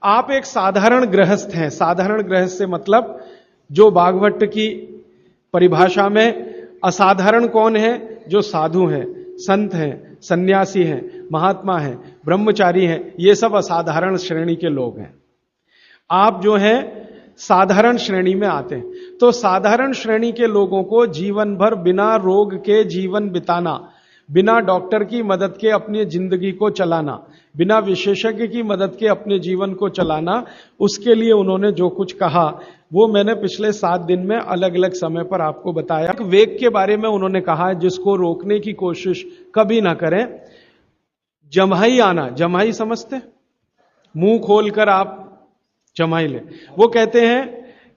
आप एक साधारण गृहस्थ हैं। साधारण गृहस्थ से मतलब जो भागवत की परिभाषा में असाधारण कौन है? जो साधु हैं, संत हैं, सन्यासी हैं, महात्मा हैं, ब्रह्मचारी हैं, ये सब असाधारण श्रेणी के लोग हैं। आप जो हैं साधारण श्रेणी में आते हैं। तो साधारण श्रेणी के लोगों को जीवन भर बिना रोग के जीवन बिताना, बिना डॉक्टर की मदद के अपनी जिंदगी को चलाना, बिना विशेषज्ञ की मदद के अपने जीवन को चलाना, उसके लिए उन्होंने जो कुछ कहा वो मैंने पिछले 7 दिन में अलग अलग समय पर आपको बताया। एक वेग के बारे में उन्होंने कहा है जिसको रोकने की कोशिश कभी ना करें। जम्हाई आना, जम्हाई समझते? मुंह खोलकर आप जम्हाई लें। वो कहते हैं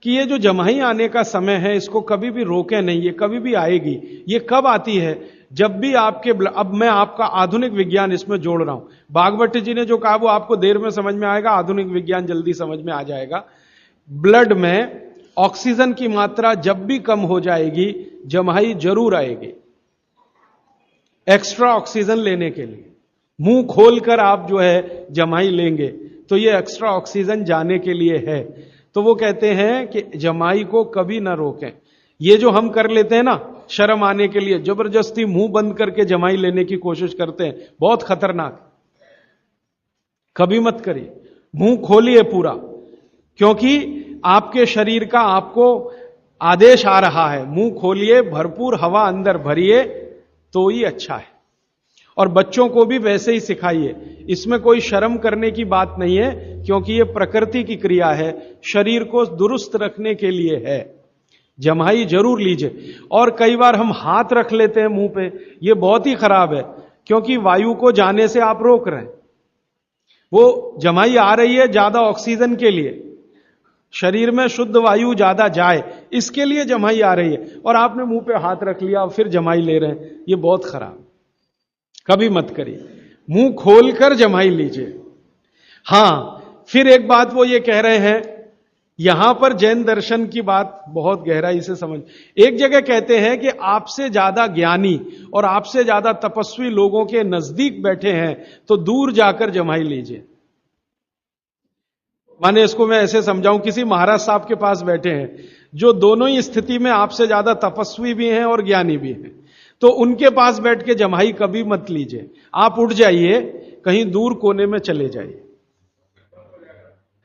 कि ये जो जम्हाई आने का समय है इसको कभी भी रोके नहीं, ये कभी भी आएगी। ये कब आती है? जब भी आपके, अब मैं आपका आधुनिक विज्ञान इसमें जोड़ रहा हूं। भागवत जी ने जो कहा वो आपको देर में समझ में आएगा, आधुनिक विज्ञान जल्दी समझ में आ जाएगा। ब्लड में ऑक्सीजन की मात्रा जब भी कम हो जाएगी, जम्हाई जरूर आएगी एक्स्ट्रा ऑक्सीजन लेने के लिए। मुंह खोलकर आप जो है जम्हाई लेंगे तो ये एक्स्ट्रा ऑक्सीजन जाने के लिए है। तो वो कहते हैं कि जम्हाई को कभी ना रोकें। ये जो हम कर लेते हैं ना, शर्म आने के लिए जबरदस्ती मुंह बंद करके जम्हाई लेने की कोशिश करते हैं, बहुत खतरनाक। कभी मत करिए, मुंह खोलिए पूरा, क्योंकि आपके शरीर का आपको आदेश आ रहा है। मुंह खोलिए, भरपूर हवा अंदर भरिए तो ही अच्छा है। और बच्चों को भी वैसे ही सिखाइए। इसमें कोई शर्म करने की बात नहीं है, क्योंकि यह प्रकृति की क्रिया है, शरीर को दुरुस्त रखने के लिए है। जम्हाई जरूर लीजिए। और कई बार हम हाथ रख लेते हैं मुंह पे, यह बहुत ही खराब है, क्योंकि वायु को जाने से आप रोक रहे हैं। वो जम्हाई आ रही है ज्यादा ऑक्सीजन के लिए, शरीर में शुद्ध वायु ज्यादा जाए, इसके लिए जम्हाई आ रही है, और आपने मुंह पे हाथ रख लिया और फिर जम्हाई ले रहे हैं। यह बहुत खराब, कभी मत करिए। मुंह खोलकर जम्हाई लीजिए। हां, फिर एक बात वो ये कह रहे हैं, यहां पर जैन दर्शन की बात बहुत गहराई से समझ। एक जगह कहते हैं कि आपसे ज्यादा ज्ञानी और आपसे ज्यादा तपस्वी लोगों के नजदीक बैठे हैं तो दूर जाकर जम्हाई लीजिए। माने इसको मैं ऐसे समझाऊं, किसी महाराज साहब के पास बैठे हैं जो दोनों ही स्थिति में आपसे ज्यादा तपस्वी भी हैं और ज्ञानी भी हैं, तो उनके पास बैठ के जम्हाई कभी मत लीजिए। आप उठ जाइए, कहीं दूर कोने में चले जाइए।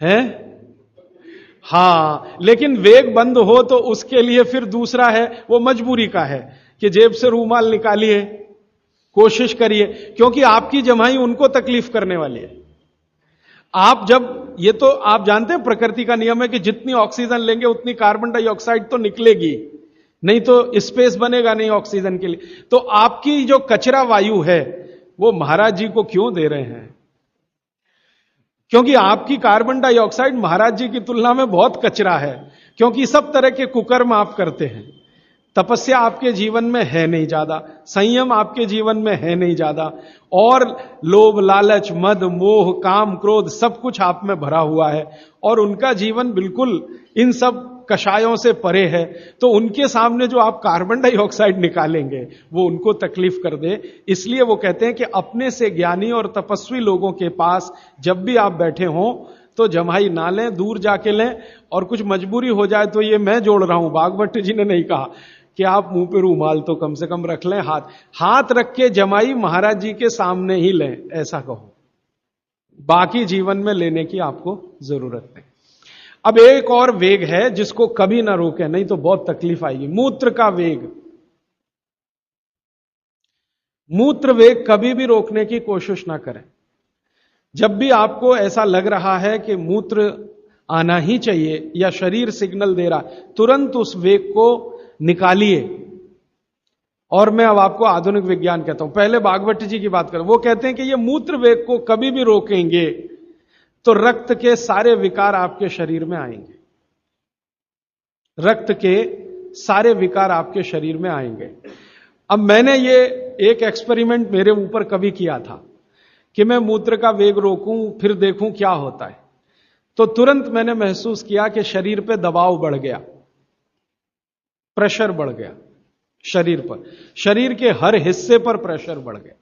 हैं? हां, लेकिन वेग बंद हो तो उसके लिए फिर दूसरा है, वो मजबूरी का है कि जेब से रूमाल निकालिए, कोशिश करिए, क्योंकि आपकी जम्हाई उनको तकलीफ करने वाली है। आप जब, ये तो आप जानते हैं प्रकृति का नियम है कि जितनी ऑक्सीजन लेंगे उतनी कार्बन डाइऑक्साइड तो निकलेगी, नहीं तो स्पेस बनेगा नहीं ऑक्सीजन के लिए। तो आपकी जो कचरा वायु है वो महाराज जी को क्यों दे रहे हैं? क्योंकि आपकी कार्बन डाइऑक्साइड महाराज जी की तुलना में बहुत कचरा है, क्योंकि सब तरह के कुकर्म आप करते हैं। तपस्या आपके जीवन में है नहीं ज्यादा, संयम आपके जीवन में है नहीं ज्यादा, और लोभ, लालच, मद, मोह, काम, क्रोध सब कुछ आप में भरा हुआ है, और उनका जीवन बिल्कुल इन सब कषायों से परे है। तो उनके सामने जो आप कार्बन डाइऑक्साइड निकालेंगे वो उनको तकलीफ कर दे। इसलिए वो कहते हैं कि अपने से ज्ञानी और तपस्वी लोगों के पास जब भी आप बैठे हों तो जम्हाई ना लें, दूर जाके लें। और कुछ मजबूरी हो जाए तो ये मैं जोड़ रहा हूं, भागवत जी ने नहीं कहा कि आप मुंह पे रूमाल तो कम से कम रख लें। हाथ रख के जम्हाई महाराज जी के सामने ही लें, ऐसा कहो। बाकी जीवन में लेने की आपको जरूरत नहीं। अब एक और वेग है जिसको कभी ना रोके, नहीं तो बहुत तकलीफ आएगी। मूत्र का वेग। मूत्र वेग कभी भी रोकने की कोशिश ना करें। जब भी आपको ऐसा लग रहा है कि मूत्र आना ही चाहिए या शरीर सिग्नल दे रहा, तुरंत उस वेग को निकालिए। और मैं अब आपको आधुनिक विज्ञान कहता हूं। पहले भागवत जी की बात करें, वो कहते हैं कि ये मूत्र वेग को कभी भी रोकेंगे तो रक्त के सारे विकार आपके शरीर में आएंगे। रक्त के सारे विकार आपके शरीर में आएंगे। अब मैंने ये एक एक्सपेरिमेंट मेरे ऊपर कभी किया था कि मैं मूत्र का वेग रोकूं, फिर देखूं क्या होता है। तो तुरंत मैंने महसूस किया कि शरीर पे दबाव बढ़ गया, प्रेशर बढ़ गया शरीर पर, शरीर के हर हिस्से पर प्रेशर बढ़ गया।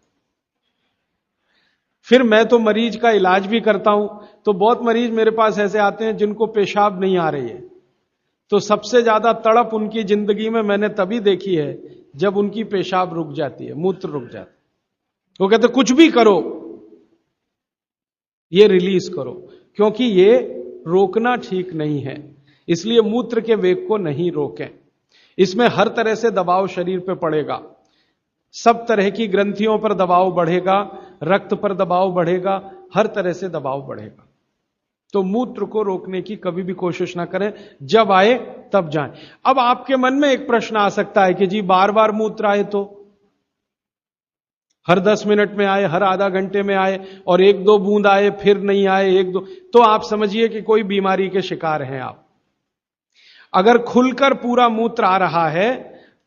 फिर मैं तो मरीज का इलाज भी करता हूं, तो बहुत मरीज मेरे पास ऐसे आते हैं जिनको पेशाब नहीं आ रही है, तो सबसे ज्यादा तड़प उनकी जिंदगी में मैंने तभी देखी है जब उनकी पेशाब रुक जाती है, मूत्र रुक जाता है। वो कहते कुछ भी करो, ये रिलीज करो, क्योंकि ये रोकना ठीक नहीं है, इसलिए मूत्र के वेग को नहीं रोकें। इसमें हर तरह से दबाव शरीर पे पड़ेगा, सब तरह की ग्रंथियों पर दबाव बढ़ेगा, रक्त पर दबाव बढ़ेगा, हर तरह से दबाव बढ़ेगा। तो मूत्र को रोकने की कभी भी कोशिश ना करें, जब आए तब जाएं। अब आपके मन में एक प्रश्न आ सकता है कि जी बार बार मूत्र आए तो, हर 10 मिनट में आए, हर आधा घंटे में आए, और 1-2 बूंद आए फिर नहीं आए, 1-2, तो आप समझिए कि कोई बीमारी के शिकार हैं आप। अगर खुलकर पूरा मूत्र आ रहा है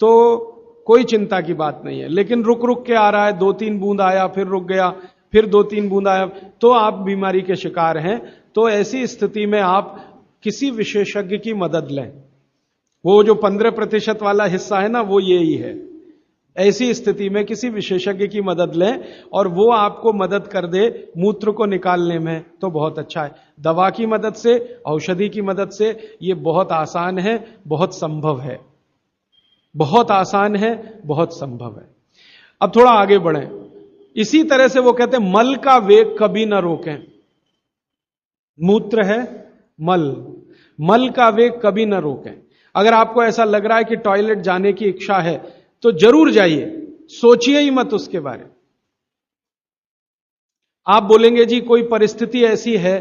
तो कोई चिंता की बात नहीं है, लेकिन रुक रुक के आ रहा है, 2-3 बूंद आया फिर रुक गया, फिर 2-3 बूंद आया, तो आप बीमारी के शिकार हैं। तो ऐसी स्थिति में आप किसी विशेषज्ञ की मदद लें। वो जो 15% वाला हिस्सा है ना, वो ये ही है। ऐसी स्थिति में किसी विशेषज्ञ की मदद लें और वो आपको मदद कर दे मूत्र को निकालने में, तो बहुत अच्छा है। दवा की मदद से, औषधि की मदद से ये बहुत आसान है, बहुत संभव है, बहुत आसान है, बहुत संभव है। अब थोड़ा आगे बढ़ें। इसी तरह से वो कहते हैं मल का वेग कभी ना रोकें। मूत्र है, मल का वेग कभी ना रोकें। अगर आपको ऐसा लग रहा है कि टॉयलेट जाने की इच्छा है तो जरूर जाइए, सोचिए ही मत उसके बारे में। आप बोलेंगे जी कोई परिस्थिति ऐसी है,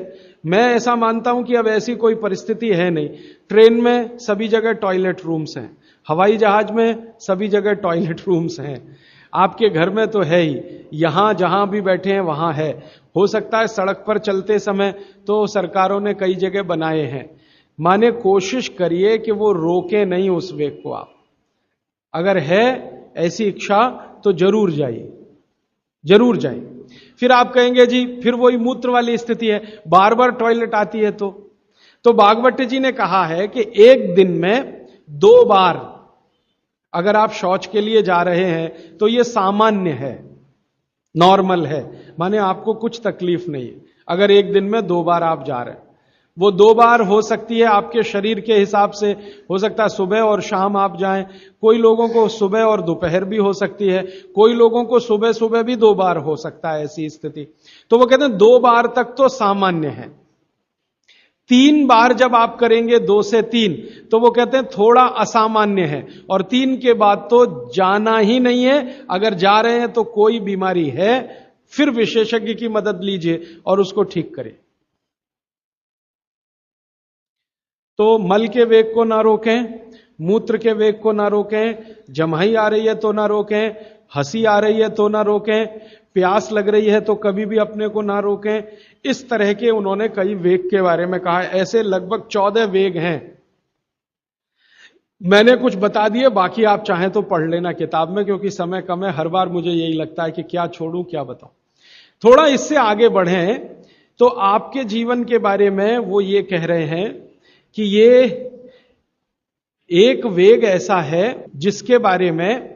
मैं ऐसा मानता हूं कि अब ऐसी कोई परिस्थिति है नहीं। ट्रेन में सभी जगह टॉयलेट रूम्स हैं, हवाई जहाज में सभी जगह टॉयलेट रूम्स हैं, आपके घर में तो है ही, यहां जहां भी बैठे हैं वहां है। हो सकता है सड़क पर चलते समय तो सरकारों ने कई जगह बनाए हैं। माने कोशिश करिए कि वो रोके नहीं उस वेग को। आप अगर है ऐसी इच्छा तो जरूर जाइए, जरूर जाइए। फिर आप कहेंगे जी फिर वही मूत्र वाली स्थिति है, बार बार टॉयलेट आती है तो भागवत जी ने कहा है कि एक दिन में 2 बार अगर आप शौच के लिए जा रहे हैं तो यह सामान्य है, नॉर्मल है, माने आपको कुछ तकलीफ नहीं है। अगर एक दिन में 2 बार आप जा रहे हैं, वो 2 बार हो सकती है आपके शरीर के हिसाब से, हो सकता है सुबह और शाम आप जाएं, कोई लोगों को सुबह और दोपहर भी हो सकती है, कोई लोगों को सुबह सुबह भी 2 बार हो सकता है ऐसी स्थिति। तो वो कहते हैं 2 बार तक तो सामान्य है। 3 बार जब आप करेंगे, 2 से 3, तो वो कहते हैं थोड़ा असामान्य है, और 3 के बाद तो जाना ही नहीं है। अगर जा रहे हैं तो कोई बीमारी है, फिर विशेषज्ञ की मदद लीजिए और उसको ठीक करें। तो मल के वेग को ना रोकें, मूत्र के वेग को ना रोकें, जमाई आ रही है तो ना रोकें, हंसी आ रही है तो ना रोकें, प्यास लग रही है तो कभी भी अपने को ना रोकें। इस तरह के उन्होंने कई वेग के बारे में कहा है। ऐसे लगभग 14 वेग हैं। मैंने कुछ बता दिए, बाकी आप चाहें तो पढ़ लेना किताब में, क्योंकि समय कम है। हर बार मुझे यही लगता है कि क्या छोड़ूं क्या बताऊं। थोड़ा इससे आगे बढ़ें तो आपके जीवन के बारे में वो ये कह रहे हैं कि ये एक वेग ऐसा है जिसके बारे में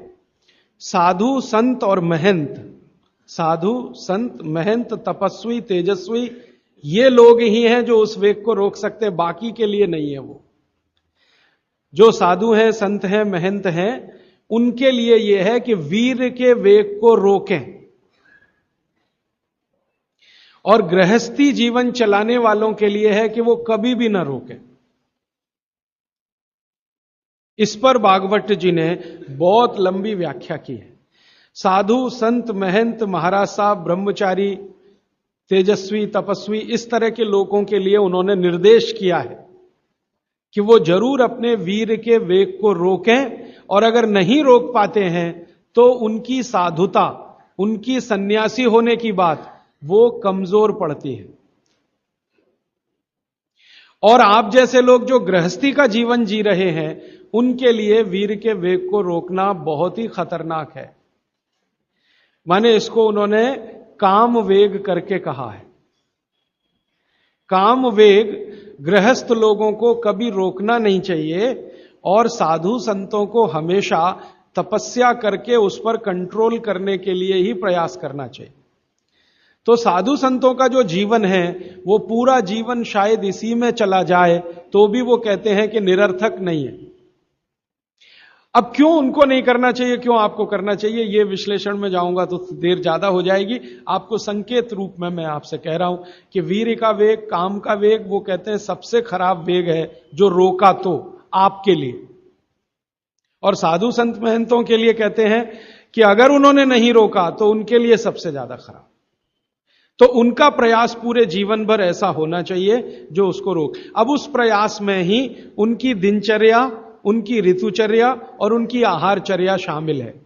साधु संत और महंत, साधु संत महंत तपस्वी तेजस्वी, ये लोग ही हैं जो उस वेग को रोक सकते हैं, बाकी के लिए नहीं है। वो जो साधु हैं, संत हैं, महंत हैं, उनके लिए यह है कि वीर के वेग को रोकें, और गृहस्थी जीवन चलाने वालों के लिए है कि वो कभी भी ना रोकें। इस पर भागवत जी ने बहुत लंबी व्याख्या की है। साधु संत महंत महाराज साहब ब्रह्मचारी तेजस्वी तपस्वी, इस तरह के लोगों के लिए उन्होंने निर्देश किया है कि वो जरूर अपने वीर के वेग को रोकें, और अगर नहीं रोक पाते हैं तो उनकी साधुता, उनकी सन्यासी होने की बात वो कमजोर पड़ती है। और आप जैसे लोग जो गृहस्थी का जीवन जी रहे हैं, उनके लिए वीर के वेग को रोकना बहुत ही खतरनाक है। माने इसको उन्होंने काम वेग करके कहा है। काम वेग गृहस्थ लोगों को कभी रोकना नहीं चाहिए, और साधु संतों को हमेशा तपस्या करके उस पर कंट्रोल करने के लिए ही प्रयास करना चाहिए। तो साधु संतों का जो जीवन है वो पूरा जीवन शायद इसी में चला जाए तो भी वो कहते हैं कि निरर्थक नहीं है। अब क्यों उनको नहीं करना चाहिए, क्यों आपको करना चाहिए, ये विश्लेषण में जाऊंगा तो देर ज्यादा हो जाएगी। आपको संकेत रूप में मैं आपसे कह रहा हूं कि वीर्य का वेग, काम का वेग, वो कहते हैं सबसे खराब वेग है जो रोका तो आपके लिए। और साधु संत महंतों के लिए कहते हैं कि अगर उन्होंने नहीं रोका तो उनके लिए सबसे ज्यादा खराब। तो उनका प्रयास पूरे जीवन भर ऐसा होना चाहिए जो उसको रोक। अब उस प्रयास में ही उनकी दिनचर्या, उनकी ऋतुचर्या और उनकी आहारचर्या शामिल है।